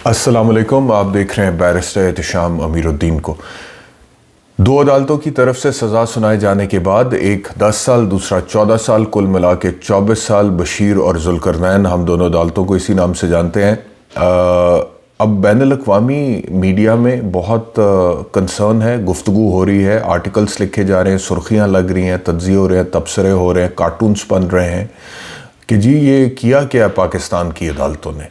अस्सलाम वालेकुम। आप देख रहे हैं बैरिस्टर एहतिशाम अमीरुद्दीन को। दो अदालतों की तरफ से सज़ा सुनाए जाने के बाद एक 10 साल, दूसरा 14 साल, कुल मिला के 24 साल बशीर और जुल्करनैन, हम दोनों अदालतों को इसी नाम से जानते हैं। अब बैनुल-अक़वामी मीडिया में बहुत कंसर्न है, गुफ्तगू हो रही है, आर्टिकल्स लिखे जा रहे हैं, सुर्खियाँ लग रही हैं, तज्ज़िये हो रहे हैं, तबसरे हो रहे हैं, कार्टून्स बन रहे हैं कि जी ये किया क्या पाकिस्तान की अदालतों ने।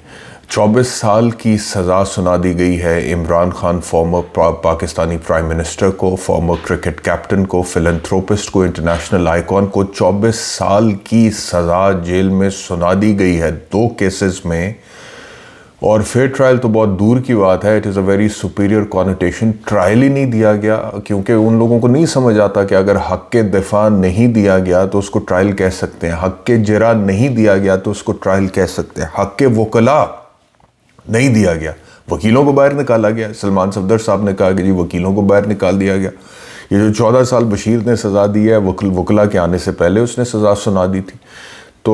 24 साल की सज़ा सुना दी गई है Imran Khan, farmer Pakistani prime minister को, फॉर्मर क्रिकेट कैप्टन को, फिलैंथ्रोपिस्ट को, इंटरनेशनल आइकॉन को 24 साल की सज़ा जेल में सुना दी गई है 2 केसेस में। और फेयर ट्रायल तो बहुत दूर की बात है, it is a very superior connotation. Trial ही नहीं दिया गया क्योंकि उन लोगों को नहीं समझ आता कि अगर हक़ के दिफा नहीं दिया गया तो उसको ट्रायल कह सकते हैं, हक़ के जरा नहीं दिया गया तो उसको ट्रायल कह सकते हैं, हक़ के वकला नहीं दिया गया, वकीलों को बाहर निकाला गया। सलमान सफदर साहब ने कहा कि जी वकीलों को बाहर निकाल दिया गया। ये जो 14 साल बशीर ने सज़ा दी है, वकला के आने से पहले उसने सज़ा सुना दी थी, तो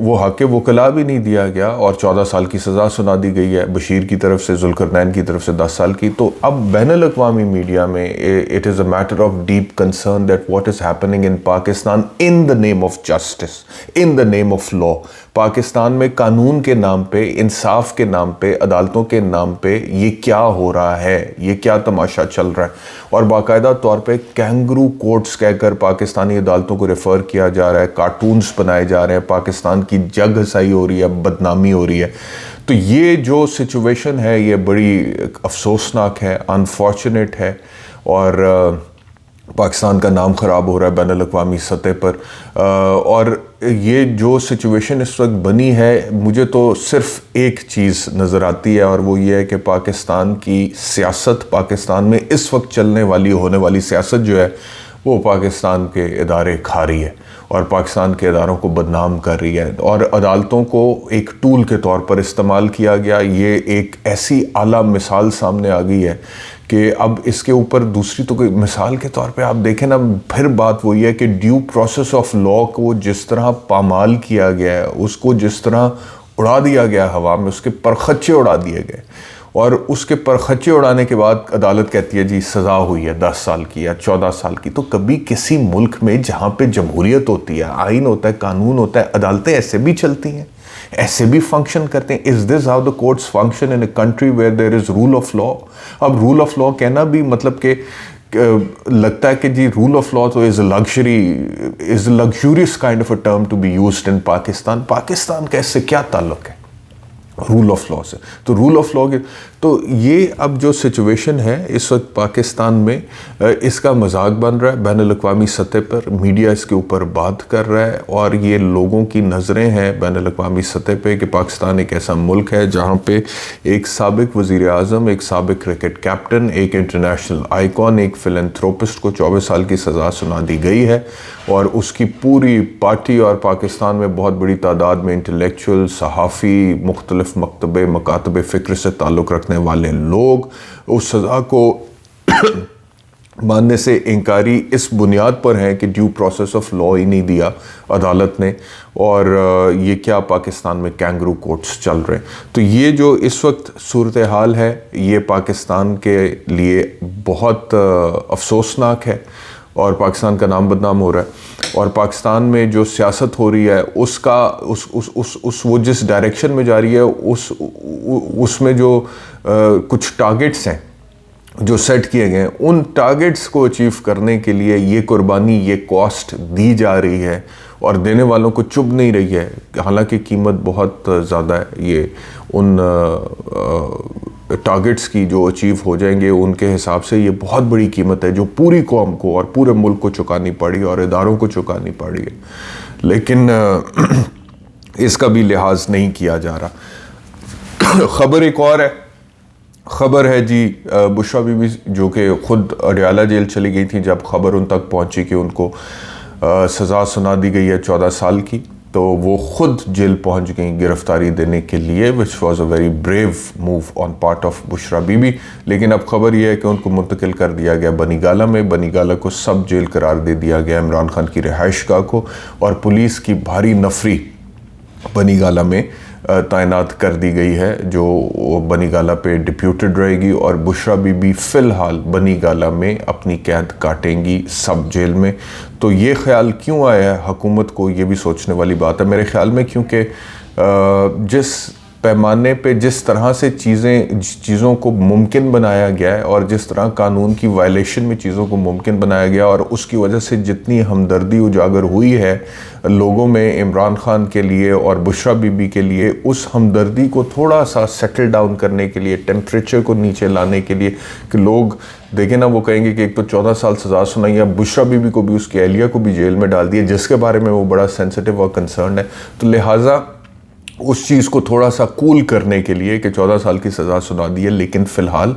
वो हक़ वकला भी नहीं दिया गया और 14 साल की सज़ा सुना दी गई है बशीर की तरफ से, जुल्करनैन की तरफ से 10 साल की। तो अब बैनुल-अक़वामी मीडिया में it is a matter of deep concern that what is happening in Pakistan in the name of justice, in the name of law. Pakistan में कानून के नाम पे, इंसाफ के नाम पे, अदालतों के नाम पे ये क्या हो रहा है, ये क्या तमाशा चल रहा है। और बाकायदा तौर पे कैंगरू कोर्ट्स कहकर पाकिस्तानी अदालतों को रेफ़र किया जा रहा है, कार्टून्स बनाए जा रहे हैं, पाकिस्तान की जग हसाई हो रही है, बदनामी हो रही है। तो ये जो सिचुएशन है ये बड़ी अफसोसनाक है, अनफॉर्चुनेट है और पाकिस्तान का नाम ख़राब हो रहा है बैनुल-अक़वामी सतह पर। और ये जो सिचुएशन इस वक्त बनी है, मुझे तो सिर्फ़ एक चीज़ नज़र आती है और वो ये है कि पाकिस्तान की सियासत, पाकिस्तान में इस वक्त चलने वाली होने वाली सियासत जो है वो पाकिस्तान के इदारे खा रही है और पाकिस्तान के इदारों को बदनाम कर रही है और अदालतों को एक टूल के तौर पर इस्तेमाल किया गया। ये एक ऐसी आला मिसाल सामने आ गई है कि अब इसके ऊपर दूसरी तो कोई मिसाल के तौर पे आप देखें ना, फिर बात वही है कि ड्यू प्रोसेस ऑफ लॉ को जिस तरह पामाल किया गया है, उसको जिस तरह उड़ा दिया गया हवा में, उसके परखच्चे उड़ा दिए गए और उसके परखच्चे उड़ाने के बाद अदालत कहती है जी सज़ा हुई है 10 साल की या 14 साल की। तो कभी किसी मुल्क में जहाँ पे जमहूरियत होती है, आइन होता है, कानून होता है, अदालतें ऐसे भी चलती हैं, ऐसे भी फंक्शन करते हैं। Is this how the courts function in a country where there is rule of law? अब रूल ऑफ लॉ कहना भी मतलब कि लगता है कि जी रूल ऑफ लॉ तो is a luxurious kind of a term to be used in Pakistan. Pakistan का इससे क्या ताल्लुक है रूल ऑफ लॉ से? तो रूल ऑफ लॉ के तो ये अब जो सिचुएशन है इस वक्त पाकिस्तान में, इसका मजाक बन रहा है बैनुल-अक़वामी सतह पर, मीडिया इसके ऊपर बात कर रहा है और ये लोगों की नज़रें हैं बैनुल-अक़वामी सतह पे कि पाकिस्तान एक ऐसा मुल्क है जहाँ पे एक साबिक वज़ीर आज़म, एक साबिक क्रिकेट कैप्टन, एक इंटरनेशनल आइकॉन, एक फिलैंथ्रोपिस्ट को 24 साल की सज़ा सुना दी गई है और उसकी पूरी पार्टी और पाकिस्तान में बहुत बड़ी तादाद में इंटेलेक्चुअल, सहाफ़ी, मुख्तलिफ मकतबे मकातबे फ़िक्र से ताल्लुक़ रखने वाले लोग उस सज़ा को मानने से इंकारी इस बुनियाद पर हैं कि ड्यू प्रोसेस ऑफ लॉ ही नहीं दिया अदालत ने और ये क्या पाकिस्तान में कैंगरू कोर्ट्स चल रहे हैं। तो ये जो इस वक्त सूरत हाल है ये पाकिस्तान के लिए बहुत अफसोसनाक है और पाकिस्तान का नाम बदनाम हो रहा है और पाकिस्तान में जो सियासत हो रही है उसका वो जिस डायरेक्शन में जा रही है उसमें जो कुछ टारगेट्स हैं जो सेट किए गए हैं, उन टारगेट्स को अचीव करने के लिए ये कुर्बानी, ये कॉस्ट दी जा रही है और देने वालों को चुभ नहीं रही है। हालांकि कीमत बहुत ज़्यादा है, ये उन टारगेट्स की जो अचीव हो जाएंगे उनके हिसाब से ये बहुत बड़ी कीमत है जो पूरी कौम को और पूरे मुल्क को चुकानी पड़ी और इदारों को चुकानी पड़ी है, लेकिन इसका भी लिहाज नहीं किया जा रहा। ख़बर एक और है, ख़बर है जी बुशरा बीबी जो कि ख़ुद अडयाला जेल चली गई थी जब ख़बर उन तक पहुंची कि उनको सज़ा सुना दी गई है 14 साल की, तो वो ख़ुद जेल पहुंच गई गिरफ़्तारी देने के लिए, which was a very brave move on part of Bushra Bibi. लेकिन अब ख़बर यह है कि उनको मुंतकिल कर दिया गया बनीगाला में। बनीगाला को सब जेल करार दे दिया गया इमरान खान की रिहाइश गाह को और पुलिस की भारी नफरी बनीगाला में तैनात कर दी गई है जो बनीगाला पे डिप्यूटेड रहेगी, और बुशरा बीबी फ़िलहाल बनीगाला में अपनी कैद काटेंगी सब जेल में। तो ये ख्याल क्यों आया है हुकूमत को, ये भी सोचने वाली बात है मेरे ख्याल में, क्योंकि जिस पैमाने पे जिस तरह से चीज़ों को मुमकिन बनाया गया है और जिस तरह कानून की वायलेशन में चीज़ों को मुमकिन बनाया गया, और उसकी वजह से जितनी हमदर्दी उजागर हुई है लोगों में इमरान खान के लिए और बुशरा बीबी के लिए, उस हमदर्दी को थोड़ा सा सेटल डाउन करने के लिए, टेम्परेचर को नीचे लाने के लिए, कि लोग देखें ना, वो कहेंगे कि एक तो 14 साल सज़ा सुनाई है, बुशरा बीबी को भी, उसकी अहलिया को भी जेल में डाल दिया, जिसके बारे में वो बड़ा सेंसिटिव और कंसर्न है। तो लिहाजा उस चीज़ को थोड़ा सा कूल करने के लिए कि 14 साल की सज़ा सुना दी है, लेकिन फ़िलहाल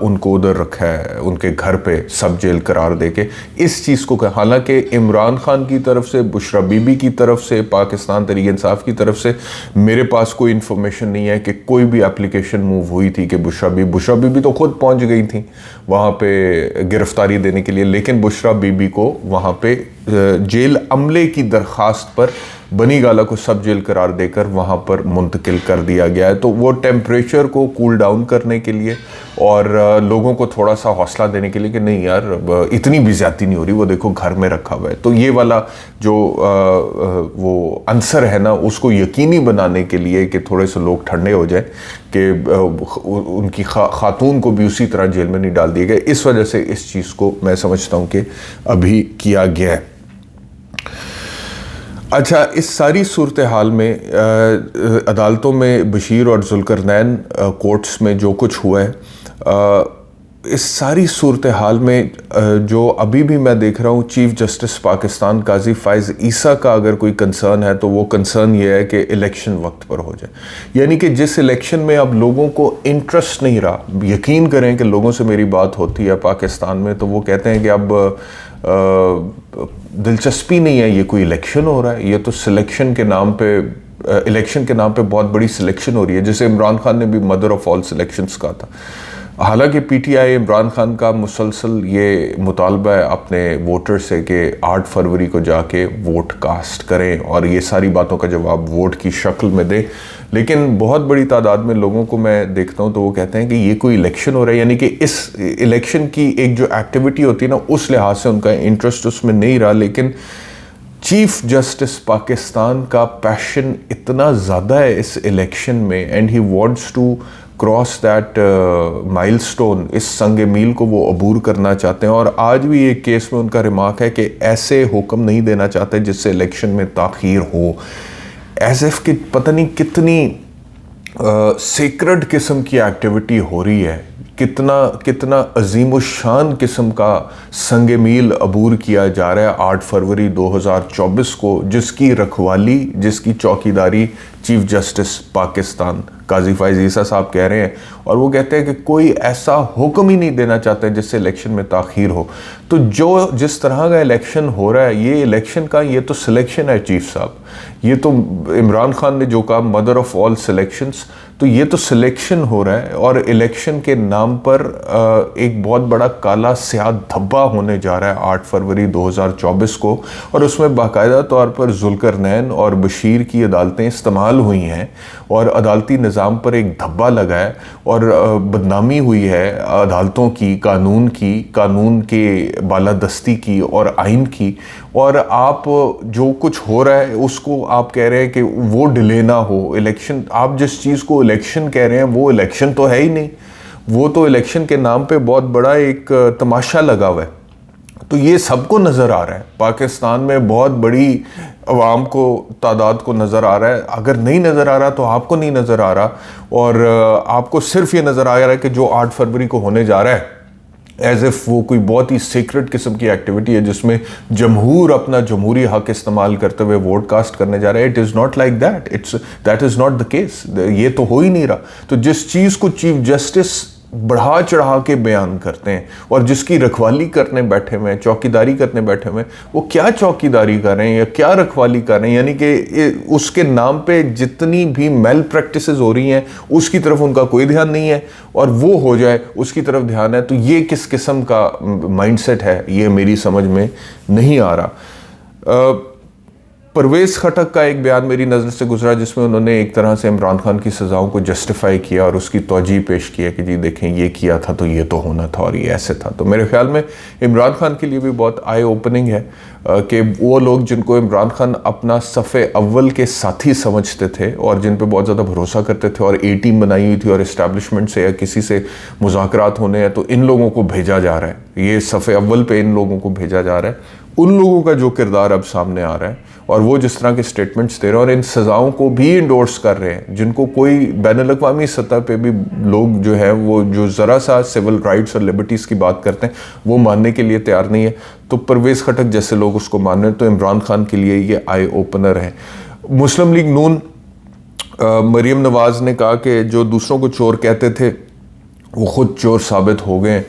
उनको उधर रखा है, उनके घर पे सब जेल करार देके इस चीज़ को। हालांकि इमरान खान की तरफ से, बुशरा बीबी की तरफ से, पाकिस्तान तहरीक इंसाफ की तरफ से मेरे पास कोई इन्फॉर्मेशन नहीं है कि कोई भी एप्लीकेशन मूव हुई थी कि बुशरा बीबी तो खुद पहुंच गई थी वहाँ पे गिरफ्तारी देने के लिए, लेकिन बुशरा बीबी को वहाँ पे जेल अमले की दरख्वास्त पर बनीगाला को सब जेल करार देकर वहाँ पर मुंतकिल कर दिया गया है। तो वो टेम्परेचर को कूल डाउन करने के लिए और लोगों को थोड़ा सा हौसला देने के लिए कि नहीं यार इतनी भी ज़्यादती नहीं हो रही, वो देखो घर में रखा हुआ है। तो ये वाला जो वो आंसर है ना, उसको यकीनी बनाने के लिए कि थोड़े से लोग ठंडे हो जाए कि उनकी खातून को भी उसी तरह जेल में नहीं डाल दिया गया, इस वजह से इस चीज़ को मैं समझता हूँ कि अभी किया गया है। अच्छा, इस सारी सूरत हाल में अदालतों में बशीर और जुल्करनैन कोर्ट्स में जो कुछ हुआ है, इस सारी सूरत हाल में जो अभी भी मैं देख रहा हूँ, चीफ जस्टिस पाकिस्तान काजी फ़ाइज़ ईसा का अगर कोई कंसर्न है तो वो कंसर्न ये है कि इलेक्शन वक्त पर हो जाए। यानी कि जिस इलेक्शन में अब लोगों को इंटरेस्ट नहीं रहा, यकीन करें कि लोगों से मेरी बात होती है पाकिस्तान में, तो वो कहते हैं कि अब दिलचस्पी नहीं है, ये कोई इलेक्शन हो रहा है, ये तो सिलेक्शन के नाम पे, इलेक्शन के नाम पे बहुत बड़ी सिलेक्शन हो रही है, जैसे इमरान खान ने भी मदर ऑफ ऑल सिलेक्शंस कहा था। हालांकि पीटीआई इमरान खान का मुसलसल ये मुतालबा है अपने वोटर से कि 8 फरवरी को जाके वोट कास्ट करें और ये सारी बातों का जवाब वोट की शक्ल में दें, लेकिन बहुत बड़ी तादाद में लोगों को मैं देखता हूं तो वो कहते हैं कि ये कोई इलेक्शन हो रहा है, यानी कि इस इलेक्शन की एक जो एक्टिविटी होती है ना, उस लिहाज से उनका इंटरेस्ट उसमें नहीं रहा। लेकिन चीफ जस्टिस पाकिस्तान का पैशन इतना ज़्यादा है इस इलेक्शन में, and he wants to cross that milestone, इस संग मील को वो अबूर करना चाहते हैं। और आज भी एक केस में उनका रिमार्क है कि ऐसे हुक्म नहीं देना चाहते जिससे इलेक्शन में ताख़ीर हो, एज इफ कि पता नहीं कितनी सेक्रेड किस्म की एक्टिविटी हो रही है, कितना अजीमुशान किस्म का संग मील अबूर किया जा रहा है 8 फरवरी 2024 को, जिसकी रखवाली, जिसकी चौकीदारी चीफ जस्टिस पाकिस्तान काजी फ़ाइज़ ईसा साहब कह रहे हैं। और वो कहते हैं कि कोई ऐसा हुक्म ही नहीं देना चाहते जिससे इलेक्शन में ताख़ीर हो। तो जो जिस तरह का इलेक्शन हो रहा है, ये इलेक्शन का, ये तो सिलेक्शन है चीफ साहब, ये तो इमरान खान ने जो कहा मदर ऑफ ऑल सिलेक्शंस, तो ये तो सिलेक्शन हो रहा है। और इलेक्शन के नाम पर एक बहुत बड़ा काला स्याह धब्बा होने जा रहा है 8 फरवरी 2024 को, और उसमें बाकायदा तौर पर जुल्करनैन और बशीर की अदालतें इस्तेमाल हुई हैं और अदालती निज़ाम पर एक धब्बा लगा है और बदनामी हुई है अदालतों की, कानून के बालादस्ती की और आइन की। और आप जो कुछ हो रहा है उसको आप कह रहे हैं कि वो डिले ना हो इलेक्शन। आप जिस चीज़ को इलेक्शन कह रहे हैं वो इलेक्शन तो है ही नहीं, वो तो इलेक्शन के नाम पे बहुत बड़ा एक तमाशा लगा हुआ है। तो ये सबको नज़र आ रहा है, पाकिस्तान में बहुत बड़ी अवाम को, तादाद को नज़र आ रहा है। अगर नहीं नज़र आ रहा तो आपको नहीं नज़र आ रहा, और आपको सिर्फ ये नज़र आ रहा है कि जो 8 फरवरी को होने जा रहा है एज इफ वो कोई बहुत ही सीक्रेट किस्म की एक्टिविटी है जिसमें जमहूर अपना जमहूरी हक इस्तेमाल करते हुए वोट कास्ट करने जा रहे हैं। It is not like that, that is not the case, ये तो हो ही नहीं रहा। तो जिस चीज़ को चीफ जस्टिस बढ़ा चढ़ा के बयान करते हैं और जिसकी रखवाली करने बैठे हुए हैं, चौकीदारी करने बैठे हुए हैं, वो क्या चौकीदारी कर रहे हैं या क्या रखवाली कर रहे हैं, यानी कि उसके नाम पे जितनी भी मेल प्रैक्टिसेस हो रही हैं उसकी तरफ उनका कोई ध्यान नहीं है, और वो हो जाए उसकी तरफ ध्यान है। तो ये किस किस्म का माइंडसेट है, ये मेरी समझ में नहीं आ रहा। परवेज़ खटक का एक बयान मेरी नज़र से गुजरा जिसमें उन्होंने एक तरह से इमरान खान की सज़ाओं को जस्टिफाई किया और उसकी तौजीह पेश किया कि जी देखें ये किया था तो ये तो होना था और ये ऐसे था। तो मेरे ख्याल में इमरान खान के लिए भी बहुत आई ओपनिंग है कि वो लोग जिनको इमरान खान अपना सफ़े अव्वल के साथी समझते थे और जिन पे बहुत ज़्यादा भरोसा करते थे और ए टीम बनाई हुई थी और इस्टेब्लिशमेंट से या किसी से मुज़ाकरात होने हैं, तो इन लोगों को भेजा जा रहा है, ये सफ़े अव्वल पे इन लोगों को भेजा जा रहा है। उन लोगों का जो किरदार अब सामने आ रहा है और वो जिस तरह के स्टेटमेंट्स दे रहे हैं और इन सज़ाओं को भी इंडोर्स कर रहे हैं, जिनको कोई बैनुल-अक़वामी सतह पे भी लोग जो है वो जो ज़रा सा सिविल राइट्स और लिबर्टीज़ की बात करते हैं वो मानने के लिए तैयार नहीं है, तो परवेज़ खटक जैसे लोग उसको मान रहे हैं। तो इमरान खान के लिए ये आई ओपनर है। मुस्लिम लीग नून मरीम नवाज़ ने कहा कि जो दूसरों को चोर कहते थे वो ख़ुद चोर साबित हो गए।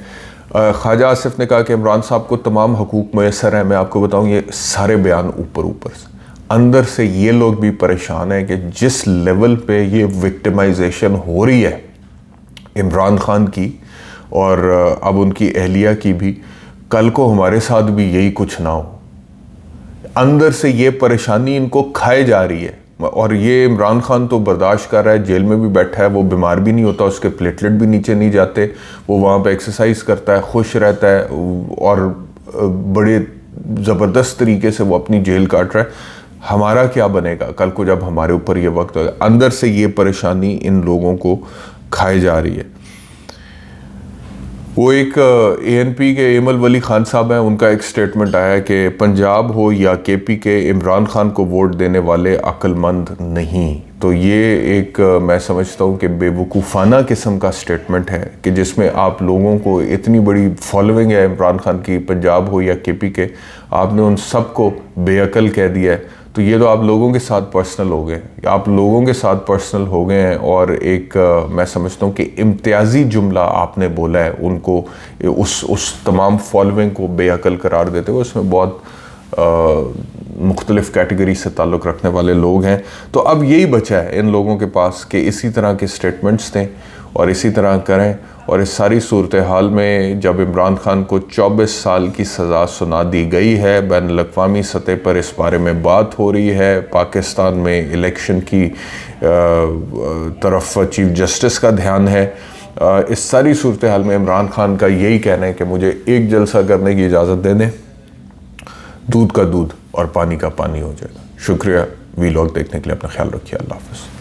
ख्वाजा आसिफ ने कहा कि इमरान साहब को तमाम हकूक़ मैसर हैं। मैं आपको बताऊं ये सारे बयान ऊपर से, अंदर से ये लोग भी परेशान हैं कि जिस लेवल पे ये विक्टिमाइजेशन हो रही है इमरान खान की और अब उनकी अहलिया की भी, कल को हमारे साथ भी यही कुछ ना हो। अंदर से ये परेशानी इनको खाए जा रही है और ये इमरान खान तो बर्दाश्त कर रहा है, जेल में भी बैठा है, वो बीमार भी नहीं होता, उसके प्लेटलेट भी नीचे नहीं जाते, वो वहाँ पे एक्सरसाइज करता है, खुश रहता है और बड़े ज़बरदस्त तरीके से वो अपनी जेल काट रहा है। हमारा क्या बनेगा कल को जब हमारे ऊपर ये वक्त होगा? अंदर से ये परेशानी इन लोगों को खाई जा रही है। वो एक ANP के एमल वली खान साहब हैं, उनका एक स्टेटमेंट आया है कि पंजाब हो या KP के, इमरान खान को वोट देने वाले अक्लमंद नहीं। तो ये एक मैं समझता हूँ कि बेवकूफ़ाना किस्म का स्टेटमेंट है कि जिसमें आप लोगों को, इतनी बड़ी फॉलोइंग है इमरान खान की, पंजाब हो या KP के, आपने उन सब को बेअकल कह दिया है। तो ये तो आप लोगों के साथ पर्सनल हो गए, आप लोगों के साथ पर्सनल हो गए हैं और एक मैं समझता हूँ कि इम्तियाजी जुमला आपने बोला है उनको, उस तमाम फॉलोइंग को बेअकल करार देते हुए। उसमें बहुत मुख्तलिफ़ कैटेगरी से ताल्लुक़ रखने वाले लोग हैं। तो अब यही बचा है इन लोगों के पास कि इसी तरह के स्टेटमेंट्स दें और इसी तरह करें। और इस सारी सूरत हाल में जब इमरान खान को 24 साल की सज़ा सुना दी गई है, बैनुल-अक़वामी सतह पर इस बारे में बात हो रही है, पाकिस्तान में इलेक्शन की तरफ चीफ जस्टिस का ध्यान है, इस सारी सूरत हाल में इमरान खान का यही कहना है कि मुझे एक जलसा करने की इजाज़त दे दें, दूध का दूध और पानी का पानी हो जाएगा। शुक्रिया। वीलॉग देखने के लिए अपना ख्याल रखिए। अल्लाह हाफ़िज़।